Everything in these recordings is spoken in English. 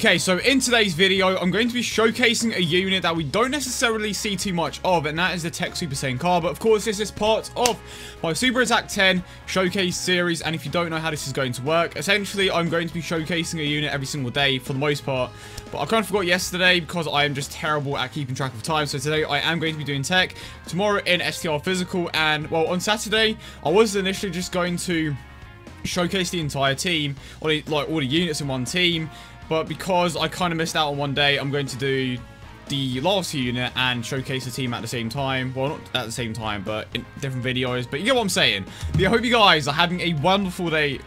Okay, so in today's video, I'm going to be showcasing a unit that we don't necessarily see too much of, and that is the TEQ Super Saiyan Cabba. Of course, this is part of my Super Attack 10 Showcase series, and if you don't know how this is going to work, essentially, I'm going to be showcasing a unit every single day for the most part, but I kind of forgot yesterday because I am just terrible at keeping track of time, so today I am going to be doing TEQ, tomorrow in STR Physical, and, well, on Saturday, I was initially just going to showcase the entire team, or like all the units in one team, but because I kind of missed out on one day, I'm going to do the last unit and showcase the team at the same time. Well, not at the same time, but in different videos. But you get what I'm saying. But yeah, I hope you guys are having a wonderful day.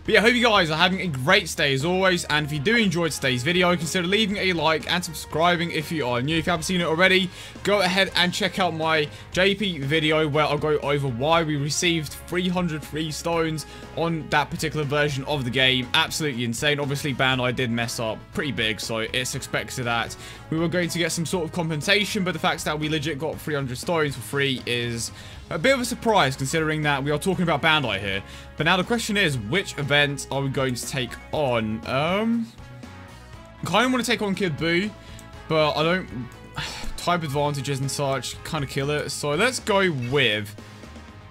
But yeah, I hope you guys are having a great stay as always. And if you do enjoy today's video, consider leaving a like and subscribing if you are new. If you haven't seen it already, go ahead and check out my JP video where I'll go over why we received 300 free stones on that particular version of the game. Absolutely insane. Obviously, Bandai did mess up pretty big, so it's expected that we were going to get some sort of compensation. But the fact that we legit got 300 stones for free is a bit of a surprise, considering that we are talking about Bandai here. But now the question is, which event are we going to take on? Kind of want to take on Kid Buu, but I don't... type advantages and such kind of kill it. So let's go with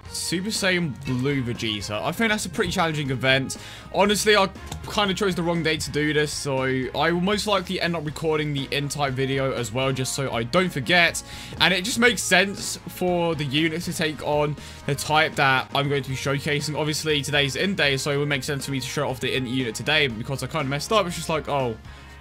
Super Saiyan Blue Vegeta. I think that's a pretty challenging event. Honestly, I kind of chose the wrong day to do this, so I will most likely end up recording the N-type video as well, just so I don't forget. And it just makes sense for the unit to take on the type that I'm going to be showcasing. Obviously, today's N day, so it would make sense for me to show off the N unit today, but because I kind of messed up, it's just like, oh,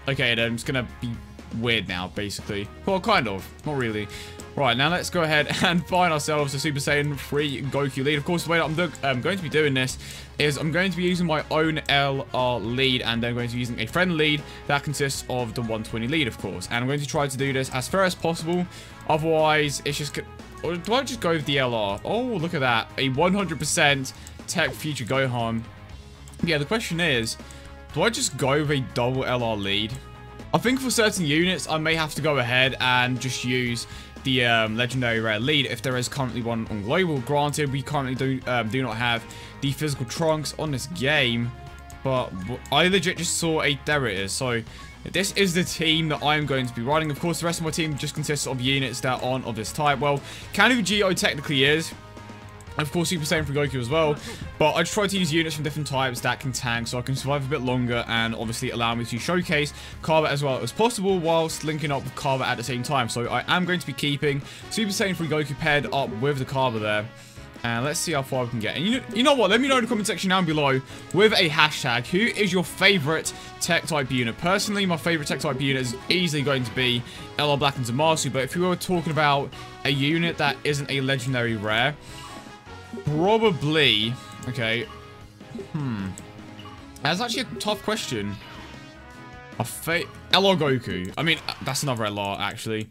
okay, then it's going to be weird now, basically. Well, kind of. Not really. Right, now let's go ahead and find ourselves a Super Saiyan 3 Goku lead. Of course, the way that I'm going to be doing this is I'm going to be using my own LR lead, and then I'm going to be using a friend lead that consists of the 120 lead, of course. And I'm going to try to do this as fair as possible. Otherwise, it's just... Or do I just go with the LR? Oh, look at that. A 100% TEQ Future Gohan. Yeah, the question is, do I just go with a double LR lead? I think for certain units, I may have to go ahead and just use the legendary rare lead if there is currently one on global. Granted, we currently do not have the physical trunks on this game, but I legit just saw there it is. So this is the team that I am going to be running. Of course, the rest of my team just consists of units that aren't of this type. Well, Kanu Vegito technically is. Of course, Super Saiyan for Goku as well, but I just try to use units from different types that can tank so I can survive a bit longer and obviously allow me to showcase Cabba as well as possible whilst linking up with Cabba at the same time. So I am going to be keeping Super Saiyan for Goku paired up with the Cabba there. And let's see how far we can get. And you know what? Let me know in the comment section down below with a hashtag. Who is your favorite TEQ type unit? Personally, my favorite TEQ type unit is easily going to be LR Black and Zamasu. But if we were talking about a unit that isn't a legendary rare, probably... Okay. That's actually a tough question. LR Goku. I mean, that's another LR, actually.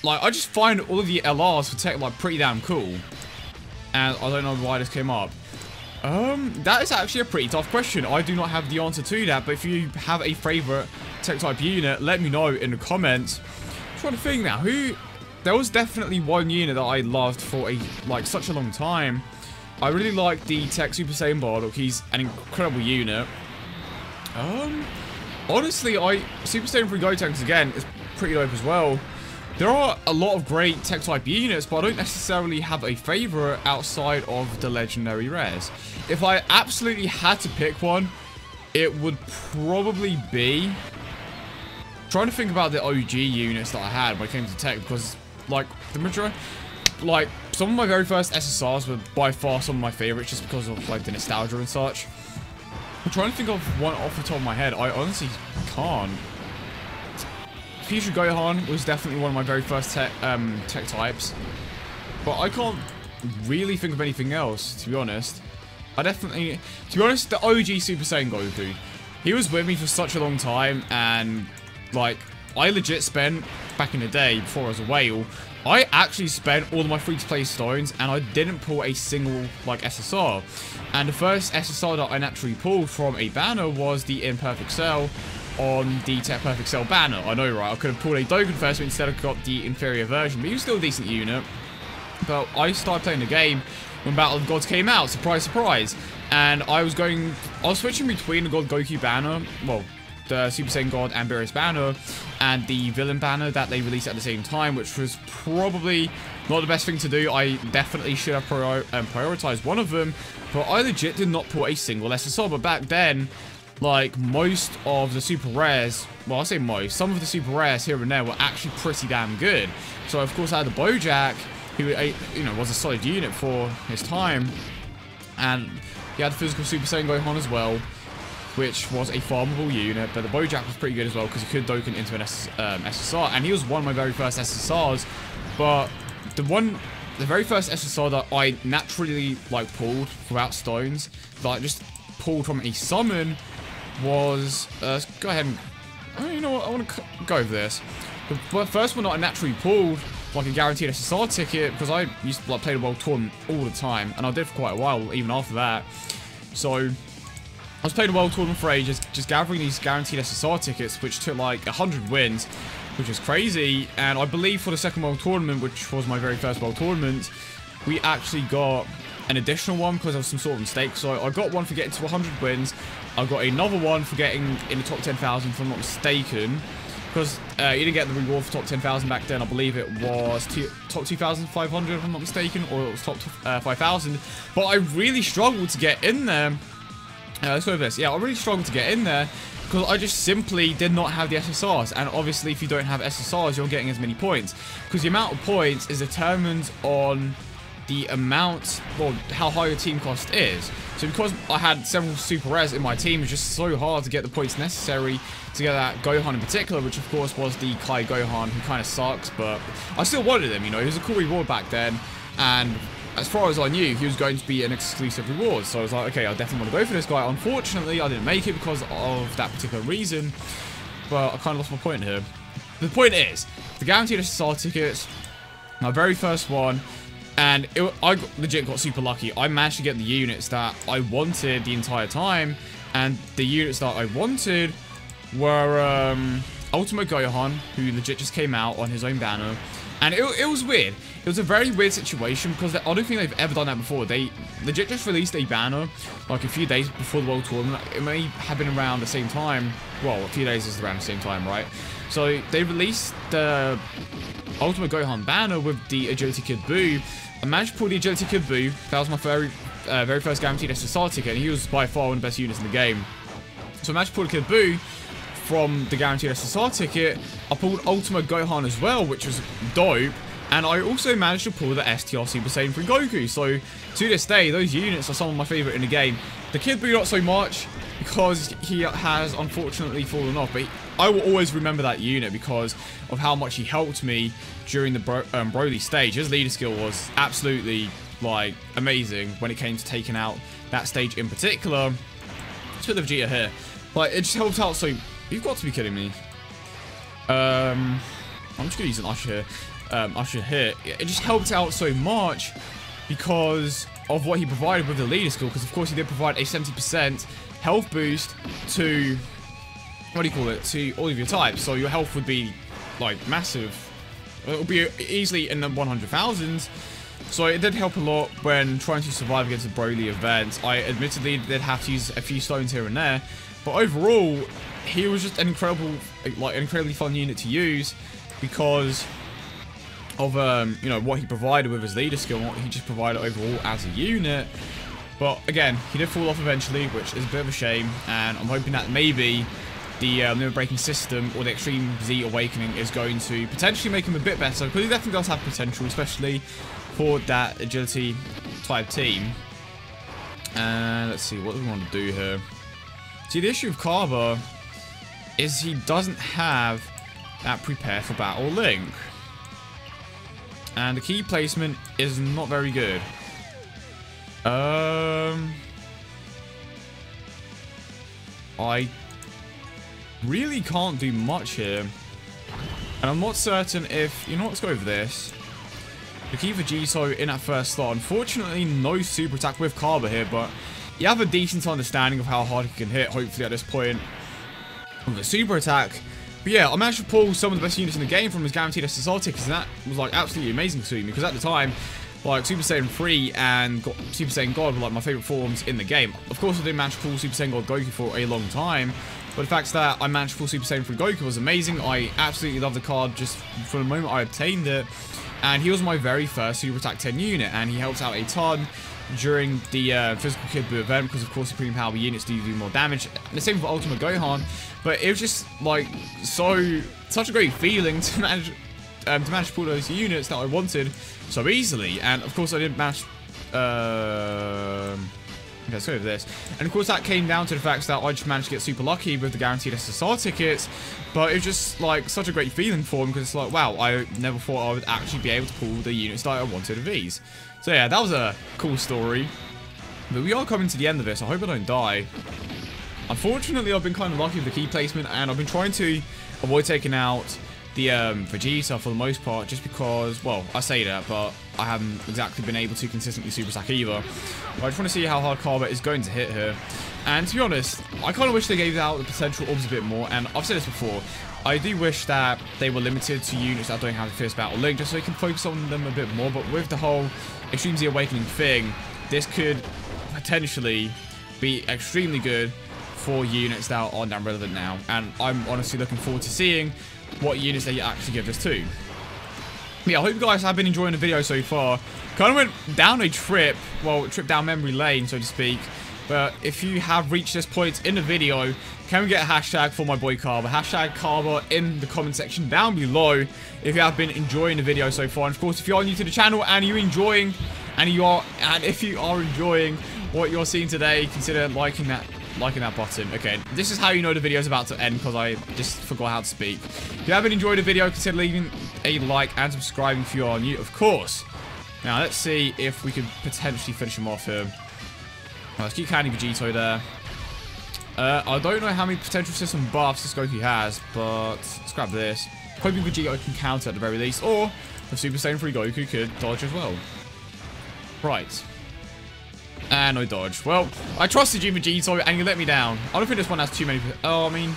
Like, I just find all of the LRs for TEQ, like, pretty damn cool. And I don't know why this came up. That is actually a pretty tough question. I do not have the answer to that, but if you have a favorite TEQ type unit, let me know in the comments. I'm trying to think now, there was definitely one unit that I loved for such a long time. I really like the TEQ Super Saiyan Bardock. He's an incredible unit. Honestly, Super Saiyan 3 Gotenks again is pretty dope as well. There are a lot of great TEQ type units, but I don't necessarily have a favorite outside of the legendary rares. If I absolutely had to pick one, it would probably be... trying to think about the OG units that I had when it came to TEQ, because like the majority, like some of my very first SSRs were by far some of my favorites just because of like the nostalgia and such. I'm trying to think of one off the top of my head. I honestly can't. Future Gohan was definitely one of my very first TEQ types, but I can't really think of anything else, to be honest. To be honest, the OG Super Saiyan Goku, he was with me for such a long time, and like I legit spent back in the day before I was a whale, I actually spent all of my free-to-play stones and I didn't pull a single like SSR. And the first SSR that I naturally pulled from a banner was the Imperfect Cell on the TEQ Perfect Cell banner. I know, right? I could have pulled a Dokkan first, but instead I got the inferior version. But he was still a decent unit. But I started playing the game when Battle of Gods came out. Surprise, surprise. And I was switching between the God Goku banner. Well, the Super Saiyan God Amberious banner and the villain banner that they released at the same time, which was probably not the best thing to do. I definitely should have prioritized one of them, but I legit did not pull a single SSR. But back then, like, most of the super rares, well, I say most, some of the super rares here and there were actually pretty damn good. So of course I had the Bojack, who, you know, was a solid unit for his time, and he had the physical Super Saiyan Gohan as well, which was a farmable unit. But the Bojack was pretty good as well because he could Dokkan into an SSR, and he was one of my very first SSRs. But the very first SSR that I naturally, like, pulled without stones, that I just pulled from a summon, was go ahead and, oh, you know what, I want to go over this. The first one that I naturally pulled, like a guaranteed SSR ticket, because I used to, like, play the World Tournament all the time, and I did for quite a while even after that. So I was playing the World Tournament for ages, just gathering these guaranteed SSR tickets, which took like 100 wins, which is crazy. And I believe for the second World Tournament, which was my very first World Tournament, we actually got an additional one because of some sort of mistake. So I got one for getting to 100 wins. I got another one for getting in the top 10,000, if I'm not mistaken. Because you didn't get the reward for top 10,000 back then. I believe it was top 2,500, if I'm not mistaken, or it was top 5,000. But I really struggled to get in there. Let's go over this. Yeah, I really struggled to get in there because I just simply did not have the SSRs. And obviously, if you don't have SSRs, you're getting as many points. Because the amount of points is determined on the amount, well, how high your team cost is. So because I had several super rares in my team, it was just so hard to get the points necessary to get that Gohan in particular, which of course was the Kai Gohan, who kind of sucks, but I still wanted him, you know. He was a cool reward back then, and as far as I knew, he was going to be an exclusive reward. So I was like, okay, I definitely want to go for this guy. Unfortunately, I didn't make it because of that particular reason, but I kind of lost my point here. The point is, the guaranteed SSR tickets, my very first one, and I legit got super lucky. I managed to get the units that I wanted the entire time, and the units that I wanted were Ultimate Gohan, who legit just came out on his own banner. And it was weird. It was a very weird situation because I don't think they've ever done that before. They legit just released a banner like a few days before the World Tournament. It may have been around the same time. Well, a few days is around the same time, right? So they released the Ultimate Gohan banner with the Agility Kid Buu. I managed to pull the Agility Kid Buu. That was my very first guaranteed SSR ticket, and he was by far one of the best units in the game. So I managed to pull the Kid Buu from the guaranteed SSR ticket. I pulled Ultimate Gohan as well, which was dope. And I also managed to pull the STR Super Saiyan 3 Goku. So to this day, those units are some of my favorite in the game. The Kid Buu not so much, because he has unfortunately fallen off. But I will always remember that unit because of how much he helped me during the Broly stage. His leader skill was absolutely, like, amazing when it came to taking out that stage in particular. Let's put the Vegeta here. Like, it just helped out so... You've got to be kidding me. I'm just going to use an Usher here. Usher here. It just helped out so much because of what he provided with the leader skill. Because, of course, he did provide a 70% health boost to... What do you call it? To all of your types. So your health would be, like, massive. It would be easily in the 100,000s. So it did help a lot when trying to survive against the Broly event. I admittedly did have to use a few stones here and there. But overall, he was just an incredibly fun unit to use because of, you know, what he provided with his leader skill and what he just provided overall as a unit. But again, he did fall off eventually, which is a bit of a shame. And I'm hoping that maybe the limit breaking system or the Extreme Z Awakening is going to potentially make him a bit better, because he definitely does have potential, especially for that agility type team. And let's see, what do we want to do here? See, the issue with Cabba is he doesn't have that prepare for battle link. And the key placement is not very good. I really can't do much here. And I'm not certain if... You know what, let's go over this. The key for Vegito in that first slot. Unfortunately, no super attack with Cabba here, but you have a decent understanding of how hard he can hit, hopefully, at this point with the super attack. But yeah, I managed to pull some of the best units in the game from his guaranteed SSR tickets, and that was, like, absolutely amazing to me, because at the time, like, Super Saiyan 3 and Super Saiyan God were, like, my favorite forms in the game. Of course, I didn't manage to pull Super Saiyan God Goku for a long time, But the fact that I managed full Super Saiyan 3 Goku was amazing. I absolutely love the card just from the moment I obtained it. And he was my very first Super Attack 10 unit, and he helped out a ton during the Physical Kid Buu event, because of course Supreme Power units do more damage. And the same for Ultimate Gohan, but it was just like such a great feeling to manage to pull those units that I wanted so easily. And of course I didn't manage. Let's go over this. And of course that came down to the fact that I just managed to get super lucky with the guaranteed SSR tickets. But it was just like such a great feeling for him, because it's like, wow, I never thought I would actually be able to pull the units that I wanted of these. So yeah, that was a cool story. But we are coming to the end of this. I hope I don't die. Unfortunately, I've been kind of lucky with the key placement, and I've been trying to avoid taking out the Vegeta for the most part, just because, well, I say that, but I haven't exactly been able to consistently Super Attack either. But I just want to see how hard Cabba is going to hit here. And to be honest, I kind of wish they gave out the potential orbs a bit more, and I've said this before, I do wish that they were limited to units that don't have the Fierce Battle Link, just so you can focus on them a bit more. But with the whole Extreme Z Awakening thing, this could potentially be extremely good for units that are not relevant now. And I'm honestly looking forward to seeing what units they actually give this to. Yeah, I hope you guys have been enjoying the video so far. Kind of went down a trip down memory lane, so to speak. But if you have reached this point in the video, can we get a hashtag for my boy Cabba? Hashtag Cabba in the comment section down below if you have been enjoying the video so far. And of course, if you are new to the channel and if you are enjoying what you're seeing today, consider liking that button. Okay, this is how you know the video is about to end, because I just forgot how to speak. If you haven't enjoyed the video, consider leaving a like and subscribing if you are new, of course. Now, let's see if we could potentially finish him off here. Let's keep counting Vegito there. I don't know how many potential system buffs this Goku has, but let's grab this. Hoping Vegito can counter at the very least, or the Super Saiyan 3 Goku could dodge as well. Right. And no dodge. Well, I trusted you, Vegito, and you let me down. I don't think this one has too many. Oh, I mean,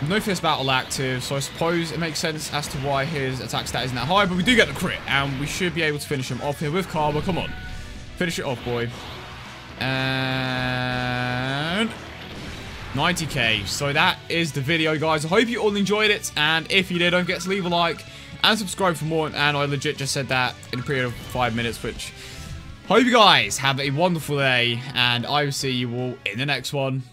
no Fierce Battle active, so I suppose it makes sense as to why his attack stat isn't that high. But we do get the crit, and we should be able to finish him off here with Cabba. Come on, finish it off, boy. And 90k. So that is the video, guys. I hope you all enjoyed it, and if you did, don't forget to leave a like and subscribe for more. And I legit just said that in a period of 5 minutes, which hope you guys have a wonderful day, and I will see you all in the next one.